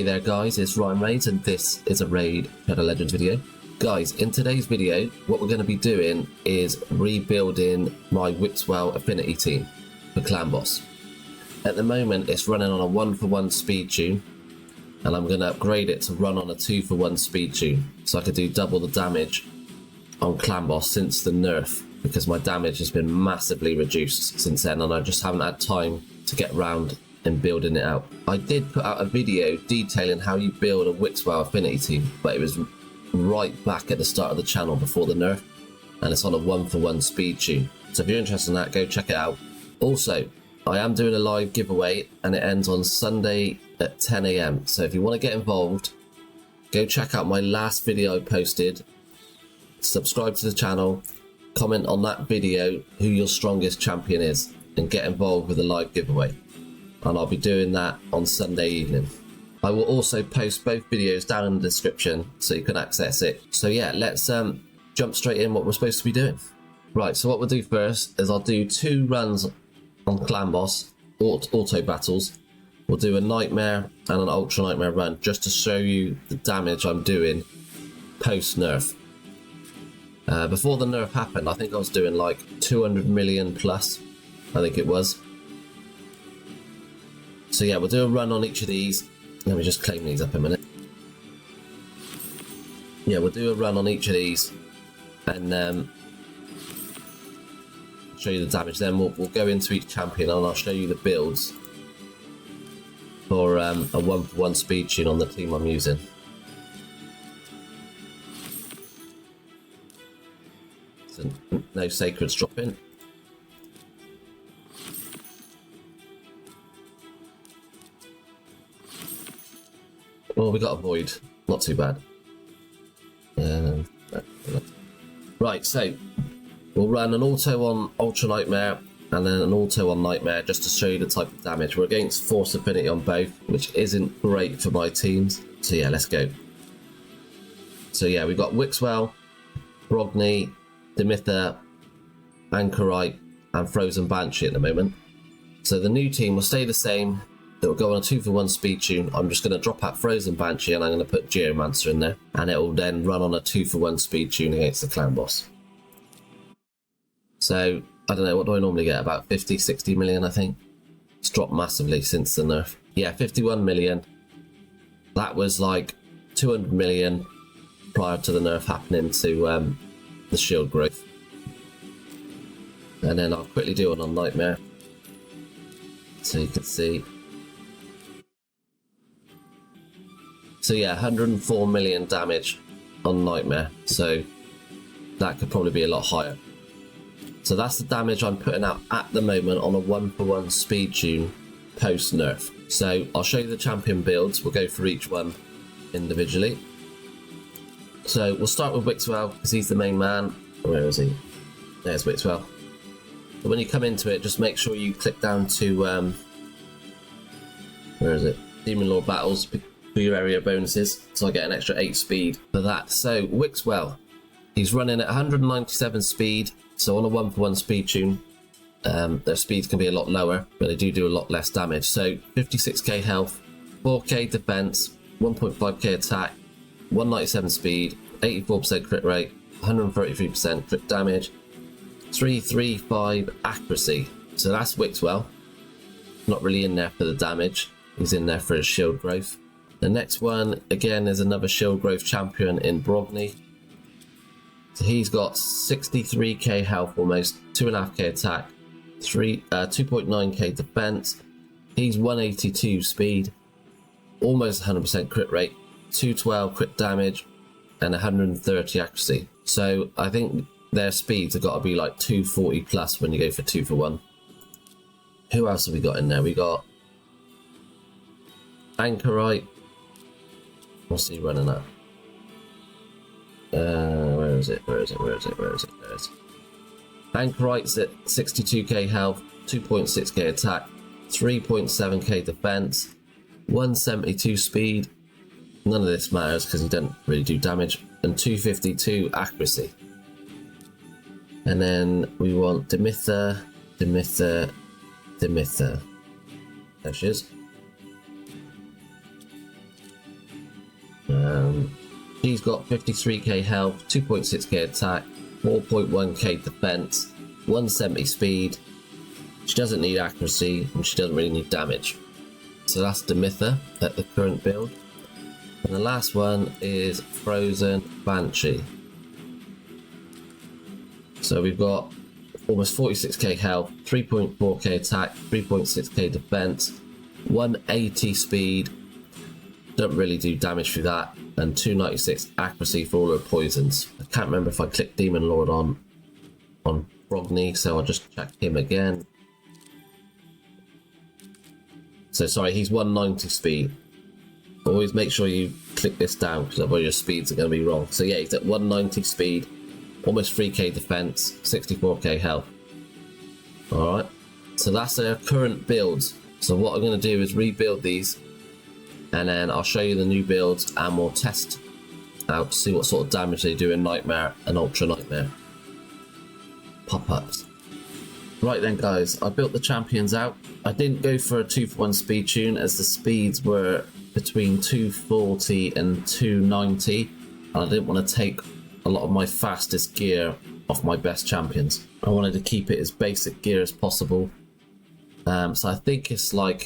there guys, it's Ryan Raids and this is a Raid Shadow Legends video. Guys, in today's video, what we're going to be doing is rebuilding my Wixwell affinity team for Clan Boss. At the moment, it's running on a 1-for-1 speed tune, and I'm going to upgrade it to run on a 2-for-1 speed tune, so I could do double the damage on Clan Boss since the nerf, because my damage has been massively reduced since then, and I just haven't had time to get around and building it out. I did put out a video detailing how you build a Wixwell affinity team, but it was right back at the start of the channel before the nerf, and it's on a 1-for-1 speed tune. So if you're interested in that, go check it out. Also, I am doing a live giveaway and it ends on Sunday at 10 AM. So if you want to get involved, go check out my last video I posted, subscribe to the channel, comment on that video who your strongest champion is, and get involved with the live giveaway. And I'll be doing that on Sunday evening. I will also post both videos down in the description so you can access it. So yeah, let's jump straight in what we're supposed to be doing. Right, so what we'll do first is I'll do 2 runs on Clan Boss, auto battles. We'll do a Nightmare and an Ultra Nightmare run just to show you the damage I'm doing post nerf. Before the nerf happened, I think I was doing like 200 million plus, I think it was. So yeah, we'll do a run on each of these. Let me just claim these up a minute. Yeah, we'll do a run on each of these and show you the damage. Then we'll go into each champion and I'll show you the builds for a 1-for-1 speed tune on the team I'm using. So no sacreds dropping. Well, we got a void, not too bad. Right, so we'll run an auto on Ultra Nightmare and then an auto on Nightmare just to show you the type of damage. We're against Force Affinity on both, which isn't great for my teams. So yeah, let's go. So yeah, we've got Wixwell, Brogni, Demither, Anchorite, and Frozen Banshee at the moment. So the new team will stay the same. It will go on a 2-for-1 speed tune. I'm just going to drop out Frozen Banshee and I'm going to put Geomancer in there, and it will then run on a 2-for-1 speed tune against the Clan Boss. So I don't know, what do I normally get? About 50-60 million, I think. It's dropped massively since the nerf. Yeah, 51 million. That was like 200 million prior to the nerf happening to the shield growth. And then I'll quickly do one on Nightmare so you can see. So yeah, 104 million damage on Nightmare, so that could probably be a lot higher. So that's the damage I'm putting out at the moment on a 1-for-1 speed tune post nerf. So I'll show you the champion builds. We'll go for each one individually. So we'll start with Wixwell because he's the main man. Where is he? There's Wixwell. But when you come into it, just make sure you click down to where is it? Demon Lord Battles for your area bonuses. So I get an extra 8 speed for that. So Wixwell, he's running at 197 speed. So on a 1-for-1 speed tune, their speeds can be a lot lower, but they do a lot less damage. So 56k health, 4k defense, 1.5k attack, 197 speed, 84% crit rate, 133% crit damage, 335 accuracy. So that's Wixwell. Not really in there for the damage. He's in there for his shield growth. The next one, again, is another shield growth champion in Brogni. So he's got 63k health almost, 2.5k attack, 2.9k defense. He's 182 speed, almost 100% crit rate, 212 crit damage, and 130 accuracy. So I think their speeds have got to be like 240 plus when you go for 2-for-1. Who else have we got in there? We got Anchorite. What's he running at? Where is it? Anchorite's at 62k health, 2.6k attack, 3.7k defense, 172 speed. None of this matters because he doesn't really do damage, and 252 accuracy. And then we want Demither. There she is. She's got 53k health, 2.6k attack, 4.1k defense, 170 speed. She doesn't need accuracy and she doesn't really need damage. So that's Demitha at the current build. And the last one is Frozen Banshee. So we've got almost 46k health, 3.4k attack, 3.6k defense, 180 speed, don't really do damage through that, and 296 accuracy for all her poisons. I can't remember if I clicked Demon Lord on Brogni, so I'll just check him again. So sorry, he's 190 speed. Always make sure you click this down because otherwise your speeds are going to be wrong. So yeah, he's at 190 speed, almost 3k defense, 64k health. Alright, so that's their current builds. So what I'm going to do is rebuild these, and then I'll show you the new builds and we'll test out to see what sort of damage they do in Nightmare and Ultra Nightmare pop-ups. Right then guys, I built the champions out. I didn't go for a 2-for-1 speed tune as the speeds were between 240 and 290, and I didn't want to take a lot of my fastest gear off my best champions. I wanted to keep it as basic gear as possible. So I think it's like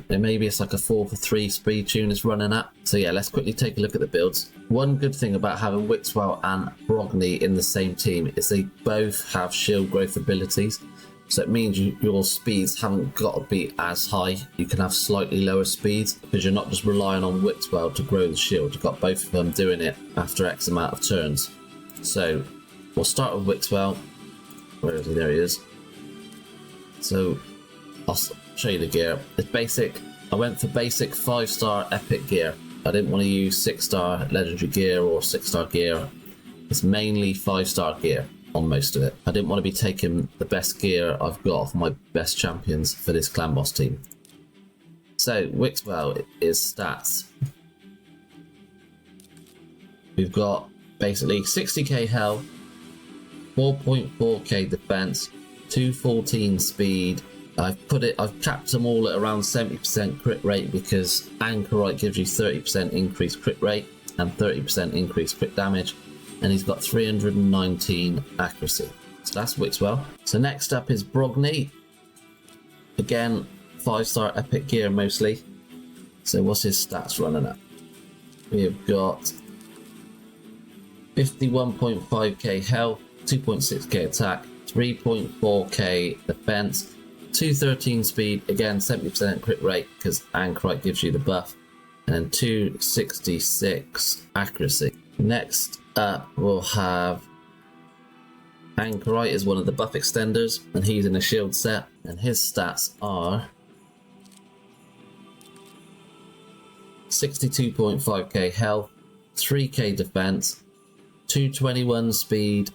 maybe it's like a 4-for-3 speed tune is running at. So yeah, let's quickly take a look at the builds. One good thing about having Wixwell and Brogni in the same team is they both have shield growth abilities. So it means your speeds haven't got to be as high. You can have slightly lower speeds because you're not just relying on Wixwell to grow the shield. You've got both of them doing it after X amount of turns. So we'll start with Wixwell. Where is he? There he is. So I'll show you the gear. It's basic. I went for basic 5-star epic gear. I didn't want to use 6-star legendary gear or 6-star gear. It's mainly 5-star gear on most of it. I didn't want to be taking the best gear I've got for my best champions for this clan boss team. So Wixwell is stats. We've got basically 60k health, 4.4k defense, 214 speed. I've capped them all at around 70% crit rate because Anchorite gives you 30% increased crit rate and 30% increased crit damage, and he's got 319 accuracy. So that's Wixwell. So next up is Brogni. Again, 5-star epic gear mostly. So what's his stats running at? We've got 51.5k health, 2.6k attack, 3.4k defense, 213 speed, again 70% crit rate because Anchorite gives you the buff, and then 266 accuracy. Next up we'll have Anchorite is one of the buff extenders and he's in a shield set, and his stats are 62.5k health, 3k defense, 221 speed,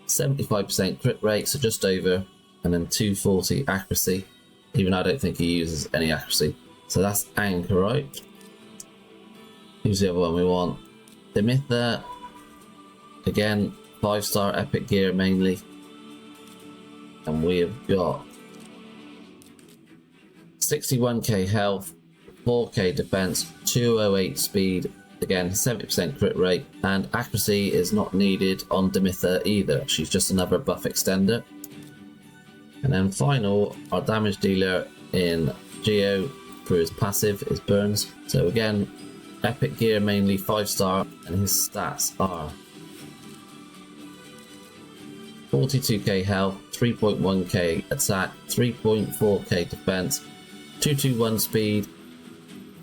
75% crit rate, so just over, and then 240 accuracy, even though I don't think he uses any accuracy. So that's Anchorite. Who's the other one we want? Demitha. Again, 5-star epic gear mainly. And we have got 61k health, 4k defense, 208 speed, again 70% crit rate, and accuracy is not needed on Demitha either. She's just another buff extender. And then final, our damage dealer in Geo for his passive is Burns. So again, epic gear mainly 5-star, and his stats are 42k health, 3.1k attack, 3.4k defense, 221 speed,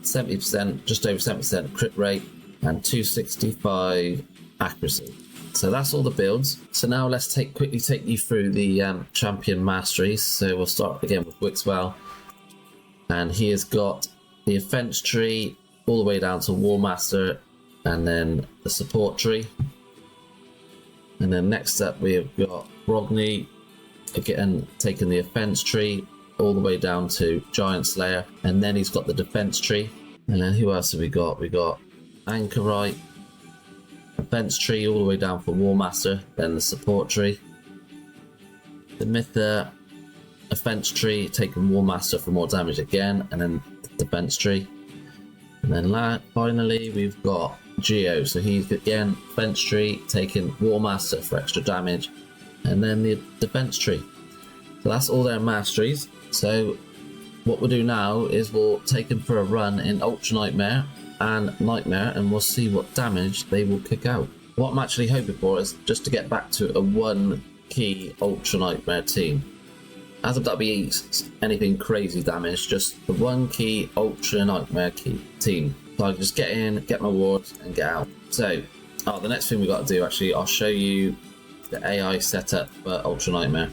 70%, just over 70% crit rate, and 265 accuracy. So that's all the builds. So now let's quickly take you through the champion masteries. So we'll start again with Wixwell, and he has got the offense tree all the way down to War Master, and then the support tree. And then next up we have got Brogni, again taking the offense tree all the way down to Giant Slayer, and then he's got the defense tree. And then who else have we got? We got Anchorite, offense tree all the way down for War Master, then the support tree. Demitha, offense tree taking War Master for more damage again, and then the defense tree. And then finally we've got Geo, so he's again defense tree, taking War Master for extra damage, and then the defense tree. So that's all their masteries. So what we'll do now is we'll take them for a run in Ultra Nightmare and Nightmare, and we'll see what damage they will kick out. What I'm actually hoping for is just to get back to a 1 key Ultra Nightmare team. As of that be anything crazy damage, just the 1 key Ultra Nightmare team. So I can just get in, get my wards, and get out. So, the next thing we've got to do, actually, I'll show you the AI setup for Ultra Nightmare.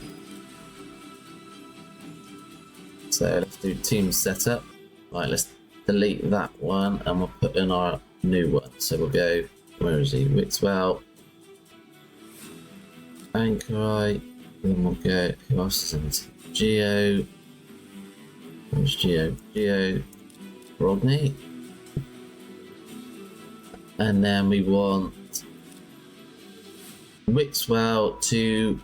So let's do team setup. Right, let's delete that one, and we'll put in our new one. So we'll go, where is he? Wixwell, Anchorite, then we'll go, who else is in this? Geo, where's Geo? Geo, Brogni, and then we want Wixwell to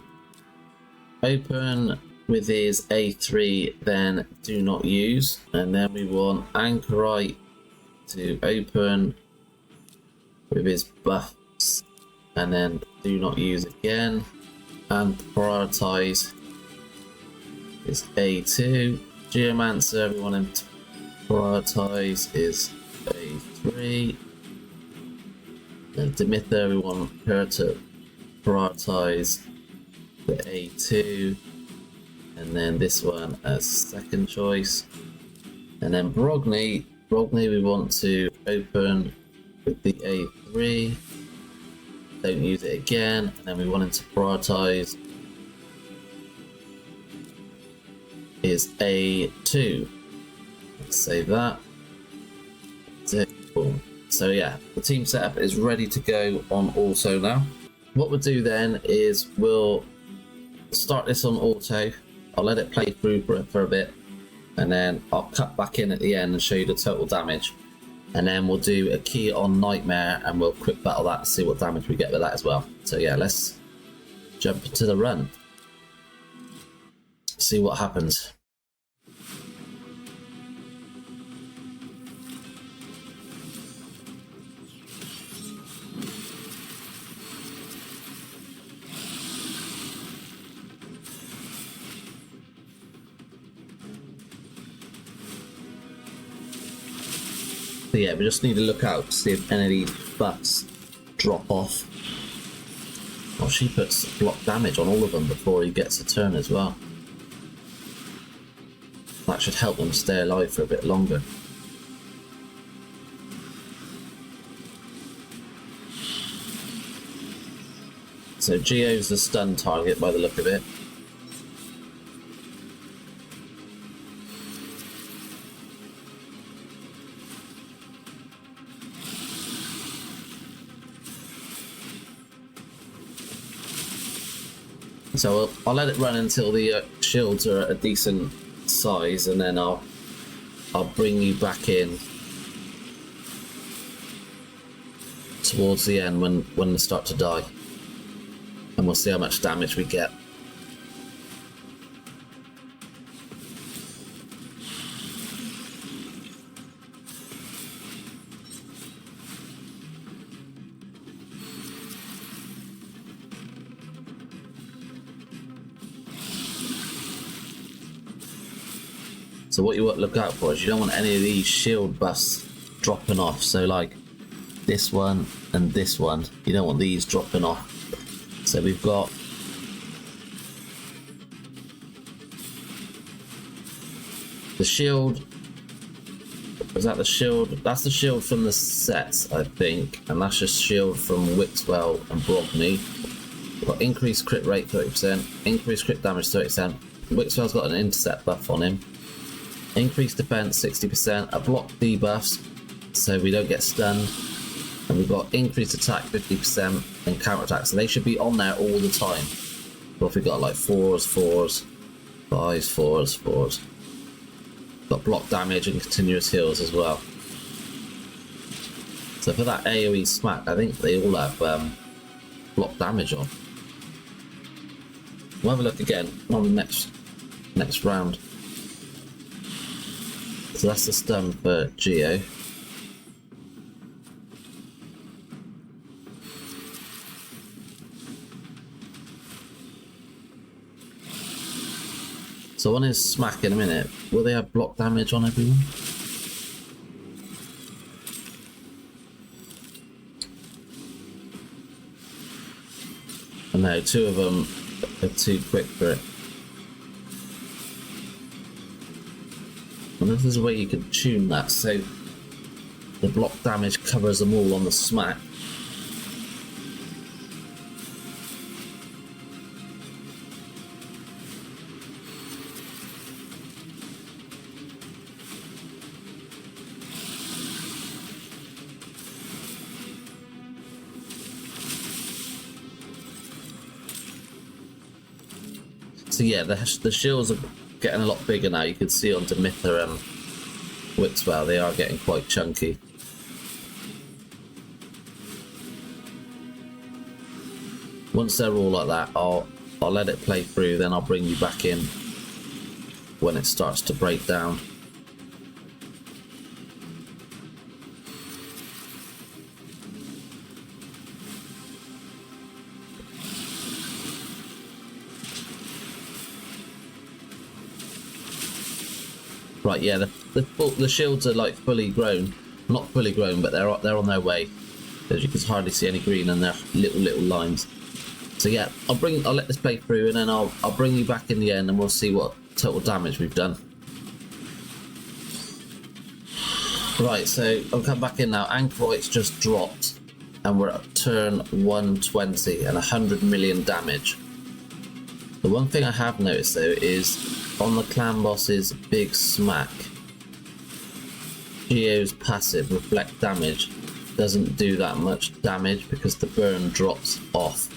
open with his A3, then do not use, and then we want Anchorite to open with his buffs, and then do not use again, and prioritize is A2. Geomancer, we want him to prioritize is A3. And Demither, we want her to prioritize the A2. And then this one as second choice. And then Brogni, we want to open with the A3. Don't use it again. And then we want him to prioritize is A2. Let's save that. Boom. So yeah, the team setup is ready to go on auto now. What we'll do then is we'll start this on auto. I'll let it play through for a bit, and then I'll cut back in at the end and show you the total damage. And then we'll do a key on Nightmare, and we'll quick battle that to see what damage we get with that as well. So yeah, let's jump to the run. See what happens. So yeah, we just need to look out to see if any of these buffs drop off. Well, she puts block damage on all of them before he gets a turn as well. That should help them stay alive for a bit longer. So Geo's the stun target by the look of it. So I'll let it run until the shields are at a decent size, and then I'll bring you back in towards the end when they start to die, and we'll see how much damage we get. So what you want to look out for is you don't want any of these shield buffs dropping off. So like this one and this one, you don't want these dropping off. So we've got the shield. Is that the shield? That's the shield from the sets, I think, and that's just shield from Wixwell and Brogni. We've got increased crit rate 30%, increased crit damage 30%. Wixwell's got an intercept buff on him. Increased defense 60%, a block debuffs so we don't get stunned, and we've got increased attack 50% and counter attack, so they should be on there all the time. But if we've got like 4s, 5s, 4s, got block damage and continuous heals as well. So for that AoE smack, I think they all have block damage on. We'll have a look again on the next round. So that's the stun for Geo. So on his smack in a minute, will they have block damage on everyone? No, two of them are too quick for it. I wonder if there's a way you could tune that so the block damage covers them all on the smack. So yeah, the shields are getting a lot bigger now. You can see on Demither and Wixwell, they are getting quite chunky. Once they're all like that, I'll let it play through, then I'll bring you back in when it starts to break down. Right, yeah, the shields are like fully grown. Not fully grown, but they're on their way. As you can hardly see any green, and they're little lines. So yeah, I'll let this play through, and then I'll bring you back in the end, and we'll see what total damage we've done. Right, so I'll come back in now. Ankroyd's just dropped, and we're at turn 120 and 100 million damage. The one thing I have noticed though is on the clan boss's big smack, Geo's passive reflect damage doesn't do that much damage because the burn drops off.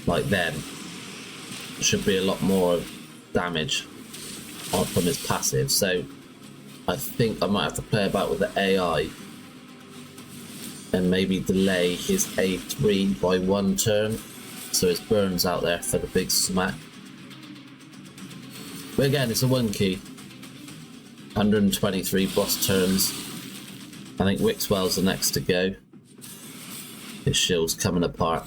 Like then, there should be a lot more damage from his passive. So I think I might have to play about with the AI and maybe delay his A3 by 1 turn so his burn's out there for the big smack. But again, it's a 1 key. 123 boss turns. I think Wixwell's the next to go. His shield's coming apart.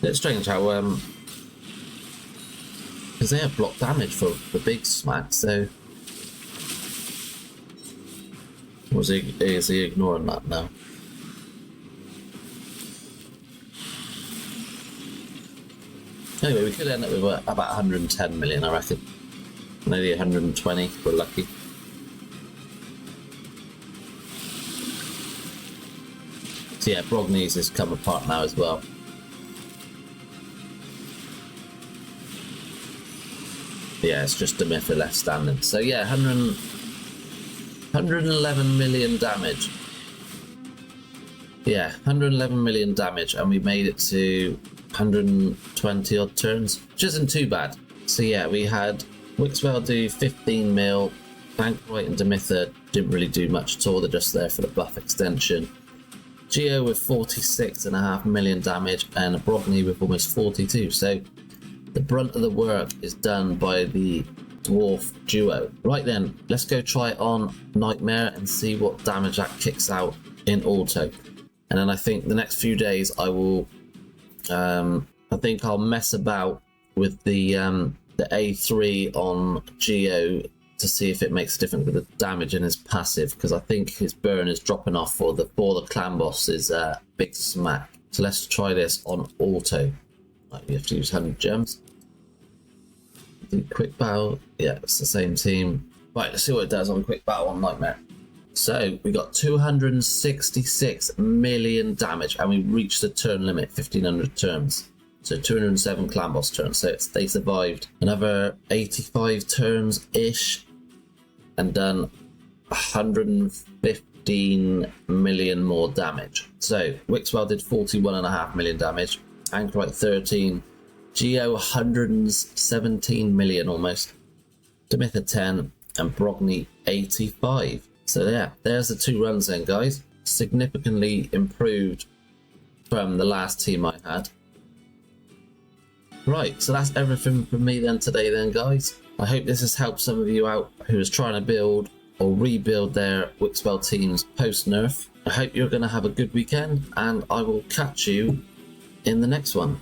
It's strange how because they have block damage for the big smack, so is he ignoring that now? Anyway, we could end up with about 110 million, I reckon. Maybe 120 if we're lucky. So yeah, Brogni's has come apart now as well. Yeah, it's just Demither left standing. So yeah, 111 million damage. Yeah, 111 million damage, and we made it to 120 odd turns, which isn't too bad. So yeah, we had Wixwell do 15 mil, Ankroyd and Demither didn't really do much at all, they're just there for the buff extension. Geo with 46.5 million damage, and Brogni with almost 42. So the brunt of the work is done by the dwarf duo. Right then, let's go try it on Nightmare and see what damage that kicks out in auto. And then I think the next few days I will, I think I'll mess about with the A3 on Geo to see if it makes a difference with the damage in his passive, because I think his burn is dropping off for the clan boss's big smack. So let's try this on auto. Right, we have to use 100 gems. Do quick battle. Yeah, it's the same team. Right, let's see what it does on quick battle on Nightmare. So we got 266 million damage, and we reached the turn limit, 1500 turns. So 207 clan boss turns. So they survived another 85 turns ish, and done 115 million more damage. So Wixwell did 41.5 million damage, Ankroyd 13, Geo 117 million almost, Demither 10, and Brogni 85. So yeah, there's the 2 runs then, guys. Significantly improved from the last team I had. Right, so that's everything from me then today then, guys. I hope this has helped some of you out who is trying to build or rebuild their Wixwell teams post-nerf. I hope you're going to have a good weekend, and I will catch you in the next one.